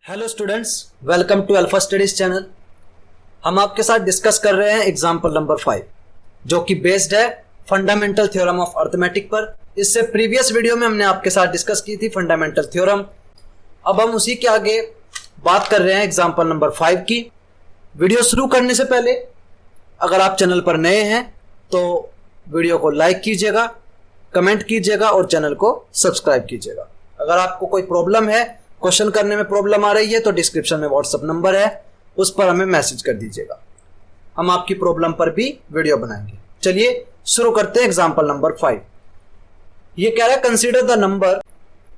Hello students, welcome to Alpha Studies channel. हम आपके साथ डिस्कस कर रहे हैं एग्जाम्पल नंबर 5 जो कि बेस्ड है फंडामेंटल थ्योरम ऑफ अर्थमेटिक पर। इससे प्रीवियस वीडियो में हमने आपके साथ डिस्कस की थी फंडामेंटल थ्योरम। अब हम उसी के आगे बात कर रहे हैं एग्जाम्पल नंबर 5 की। वीडियो शुरू करने से पहले अगर आप चैनल पर नए हैं तो वीडियो को लाइक कीजिएगा, कमेंट कीजिएगा और चैनल को सब्सक्राइब कीजिएगा। अगर आपको कोई प्रॉब्लम है, क्वेश्चन करने में प्रॉब्लम आ रही है तो डिस्क्रिप्शन में व्हाट्सएप नंबर है, उस पर हमें मैसेज कर दीजिएगा। हम आपकी प्रॉब्लम पर भी वीडियो बनाएंगे। चलिए शुरू करते हैं एग्जांपल नंबर 5। ये कह रहा है consider the number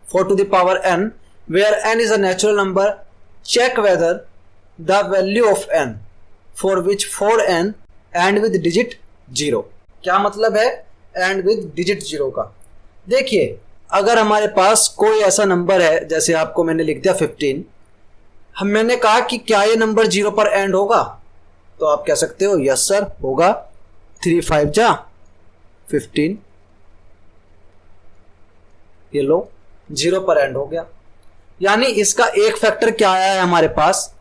4 to the power n where n is a natural number, check whether the value of n for which 4n end with digit 0। क्या मतलब है एंड विद डिजिट 0 का? देखिए, अगर हमारे पास कोई ऐसा नंबर है, जैसे आपको मैंने लिख दिया 15, मैंने कहा कि क्या ये नंबर 0 पर एंड होगा, तो आप कह सकते हो यस सर होगा। 3 5 जा 15, ये लो 0 पर एंड हो गया। यानी इसका एक फैक्टर क्या आया है हमारे पास,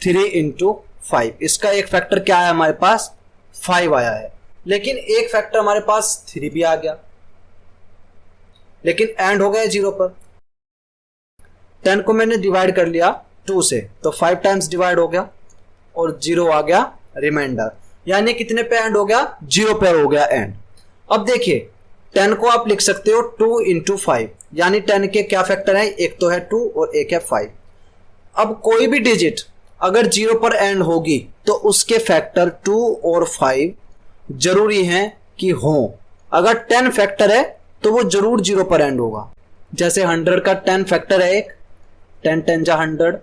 3 into 5। इसका एक फैक्टर क्या आया हमारे पास, 5 आया है। लेकिन एक फैक्टर हमारे पास 3 भी आ गया, लेकिन एंड हो गया 0 पर। 10 को मैंने डिवाइड कर लिया 2 से, तो 5 टाइम्स डिवाइड हो गया और 0 आ गया रिमाइंडर। यानी कितने पे एंड हो गया, 0 पे हो गया एंड। अब देखिए 10 को आप लिख सकते हो 2 into 5, यानी 10 के क्या फैक्टर है, एक तो है 2 और एक है 5। अब कोई भी डिजिट अगर 0 पर एंड होगी तो उसके फैक्टर 2 और 5 जरूरी हैं कि हो। अगर 10 फैक्टर है तो वो जरूर 0 पर एंड होगा। जैसे 100 का 10 फैक्टर है एक, 10 10 जा 100,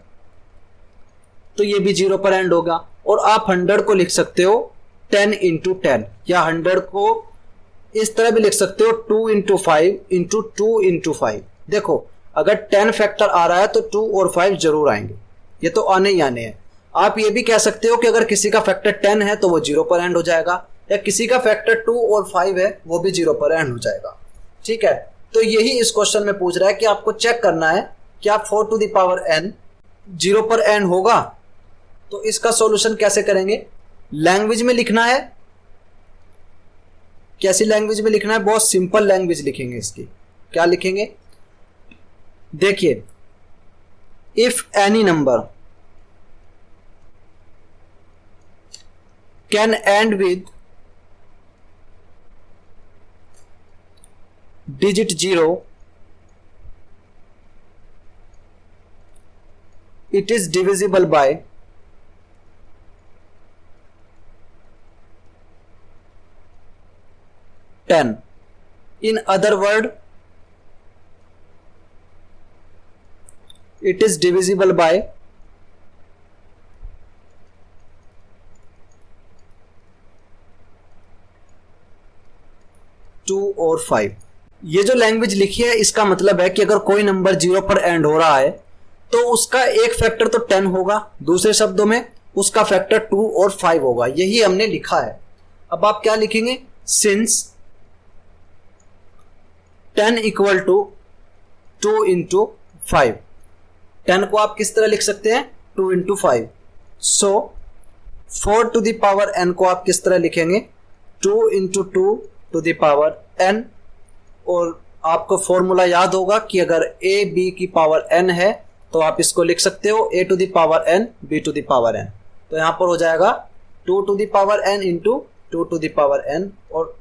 तो ये भी 0 पर एंड होगा। और आप 100 को लिख सकते हो 10 into 10, या 100 को इस तरह भी लिख सकते हो 2 into 5 into 2 into 5। देखो अगर 10 फैक्टर आ रहा है तो 2 और 5 जरूर आएंगे, ये तो आने ही आने हैं। आप ये भी कह सकते हो कि अगर किसी का फैक्टर 10 है तो वो 0 पर एंड हो जाएगा, या किसी का फैक्टर 2 और 5 है वो भी 0 पर एंड हो जाएगा। ठीक है, तो यही इस क्वेश्चन में पूछ रहा है कि आपको चेक करना है क्या 4 to the power n 0 पर एंड होगा। तो इसका सॉल्यूशन कैसे करेंगे, लैंग्वेज में लिखना है। कैसी लैंग्वेज में लिखना है, बहुत सिंपल लैंग्वेज लिखेंगे इसकी। क्या लिखेंगे, देखिए, if any number can and with digit 0, it is divisible by 10। in other word, it is divisible by 2 और 5। ये जो लैंग्वेज लिखी है इसका मतलब है कि अगर कोई नंबर 0 पर एंड हो रहा है तो उसका एक फैक्टर तो 10 होगा, दूसरे शब्दों में उसका फैक्टर 2 और 5 होगा। यही हमने लिखा है। अब आप क्या लिखेंगे, सिंस 10 इक्वल टू 2 into 5। 10 को आप किस तरह लिख सकते हैं, 2 into 5। So 4 to the power n को आप किस तरह लिखेंगे, 2 into 2 to the power n। और आपको फॉर्मूला याद होगा कि अगर a b की पावर n है तो आप इसको लिख सकते हो a to the power n b to the power n। तो यहां पर हो जाएगा 2 to the power n into 2 to the power n। और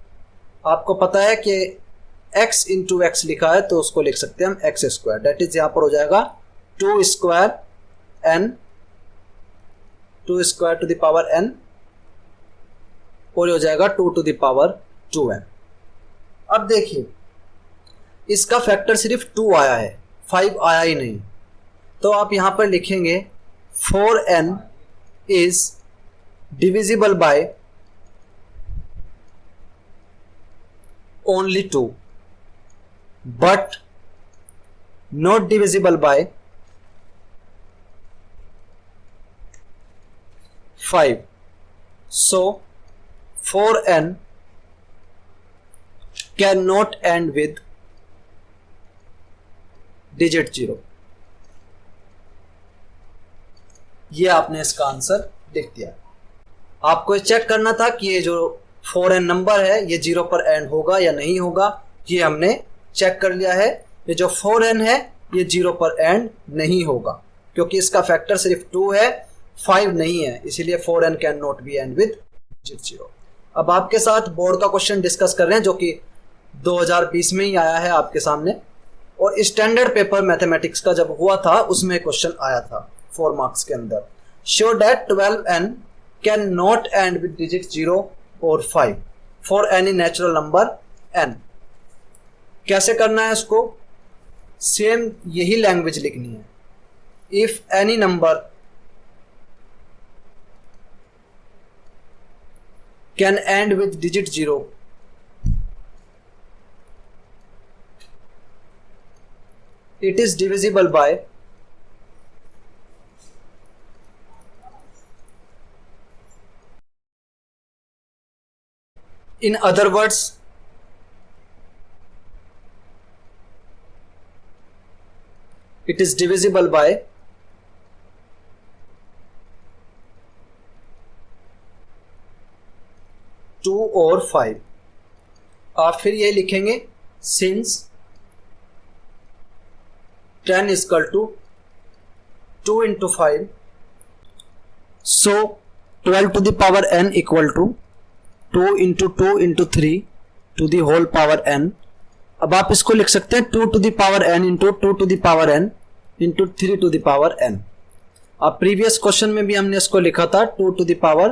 आपको पता है कि x into x लिखा है तो उसको लिख सकते हैं हम x स्क्वायर। दैट इज यहां पर हो जाएगा 2 square n, 2 square to the power n, और हो जाएगा 2 to the power 2n। अब देखिए इसका फैक्टर सिर्फ 2 आया है, 5 आया ही नहीं। तो आप यहां पर लिखेंगे 4n is divisible by only 2 but not divisible by 5। So 4n can not and with digit 0। ये आपने इसका आंसर लिख दिया। आपको चेक करना था कि ये जो 4n नंबर है ये 0 पर एंड होगा या नहीं होगा। ये हमने चेक कर लिया है। ये जो 4n है ये 0 पर एंड नहीं होगा क्योंकि इसका फैक्टर सिर्फ 2 है, 5 नहीं है, इसीलिए 4n can not be and with digit 0। अब आपके साथ बोर्ड का क्वेश्चन डिस्कस कर रहे हैं जो कि 2020 में ही आया है आपके सामने, और स्टैंडर्ड पेपर मैथमेटिक्स का जब हुआ था उसमें क्वेश्चन आया था 4 मार्क्स के अंदर। Show that 12n can not and with digit 0 और 5 for any natural number n। कैसे करना है इसको? सेम यही लैंग्वेज लिखनी है। If any number can and with digit 0 it is divisible by in other words it is divisible by 2 और 5। आप फिर ये लिखेंगे since 10 is equal to 2 into 5, so 12 to the power n equal to 2 into 2 into 3 to the whole power n। अब आप इसको लिख सकते हैं 2 to the power n into 2 to the power n into 3 to the power n। अब previous question में भी हमने इसको लिखा था 2 to the power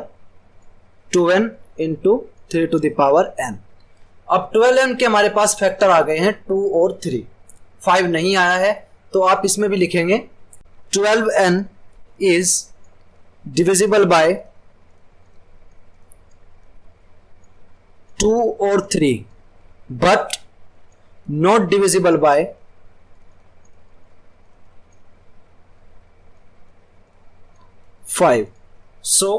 2n into 3 to the power n। अब 12n के हमारे पास फैक्टर आ गए हैं 2 और 3, 5 नहीं आया है, तो आप इसमें भी लिखेंगे 12n is divisible by 2 और 3 but not divisible by 5। So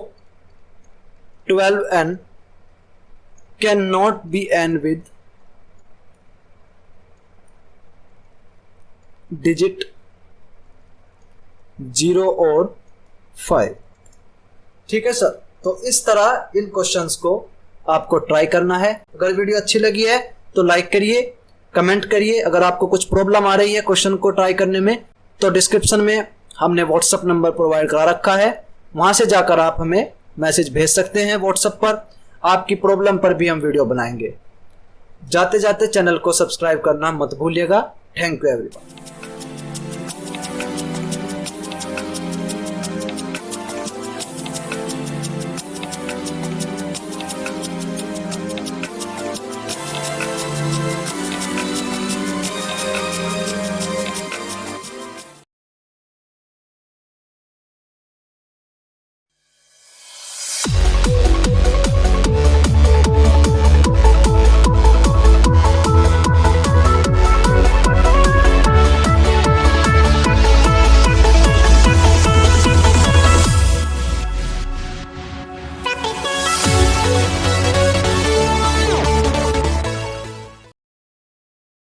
12n cannot be n with digit 0 और 5। ठीक है सर, तो इस तरह इन क्वेश्चंस को आपको ट्राई करना है। अगर वीडियो अच्छी लगी है तो लाइक करिए, कमेंट करिए। अगर आपको कुछ प्रॉब्लम आ रही है क्वेश्चन को ट्राई करने में तो डिस्क्रिप्शन में हमने व्हाट्सएप नंबर प्रोवाइड करा रखा है, वहां से जाकर आप हमें मैसेज भेज सकते हैं व्हाट्सएप पर। आपकी प्रॉब्लम पर भी हम वीडियो बनाएंगे। जाते जाते चैनल को सब्सक्राइब करना मत भूलिएगा। Thank you everyone.